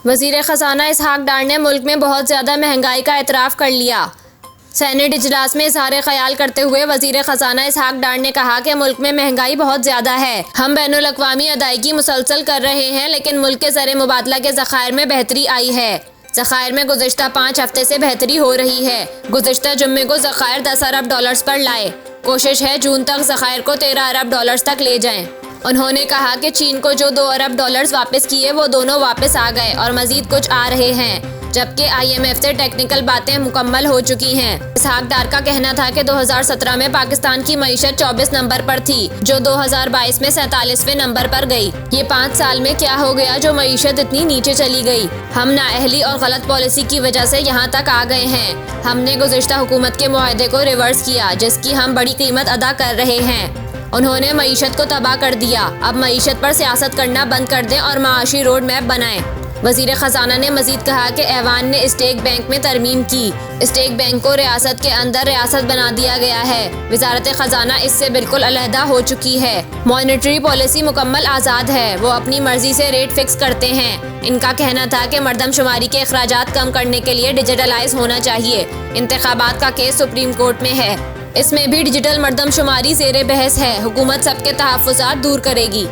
वज़ीर ख़ज़ाना इसहाक डार ने मुल्क में बहुत ज़्यादा महंगाई का एतराफ़ कर लिया। सेनेट इजलास में इज़हार ख़याल करते हुए वज़ीर ख़ज़ाना इसहाक डार ने कहा कि मुल्क में महंगाई बहुत ज़्यादा है। हम बैनुल-अक़वामी अदायगी मुसलसल कर रहे हैं, लेकिन मुल्क के ज़र मुबादला के ज़ख़ायर में बेहतरी आई है। ज़ख़ायर में गुज़िश्ता 5 हफ्ते से बेहतरी हो रही है। गुज़िश्ता जुम्मे को ज़ख़ायर 10 अरब डॉलर्स पर लाए। कोशिश है जून तक ज़ख़ायर को 13 अरब डॉलर्स तक ले जाएं। उन्होंने कहा कि चीन को जो 2 अरब डॉलर्स वापस किए वो दोनों वापस आ गए और मज़ीद कुछ आ रहे हैं, जबकि IMF से टेक्निकल बातें मुकम्मल हो चुकी हैं। इसहाक डार का कहना था कि 2017 में पाकिस्तान की मईशत 24 नंबर पर थी, जो 2022 में 47वें नंबर पर गई। ये 5 साल में क्या हो गया जो मईशत इतनी नीचे चली गई? हम नाअहली और गलत पॉलिसी की वजह से यहाँ तक आ गए हैं। हमने गुज़िश्ता हुकूमत के मुआहदे को रिवर्स किया, जिसकी हम बड़ी कीमत अदा कर रहे हैं। उन्होंने मईशत को तबाह कर दिया। अब मईशत पर सियासत करना बंद कर दें और माशी रोड मैप बनाएं। वज़ीर ख़ज़ाना ने मज़ीद कहा कि ऐवान ने स्टेट बैंक में तरमीम की। स्टेट बैंक को रियासत के अंदर रियासत बना दिया गया है। वज़ारत ख़ज़ाना इससे बिल्कुल अलहदा हो चुकी है। मॉनेटरी पॉलिसी मुकम्मल आज़ाद है। वो अपनी मर्जी से रेट फिक्स करते हैं। इनका कहना था कि मरदमशुमारी के अखराजात कम करने के लिए डिजिटलाइज होना चाहिए। इंतखाबात का केस सुप्रीम कोर्ट में है, इसमें भी डिजिटल मरदमशुमारी ज़ेरे बहस है। हुकूमत सबके तहफ़्फ़ुज़ात दूर करेगी।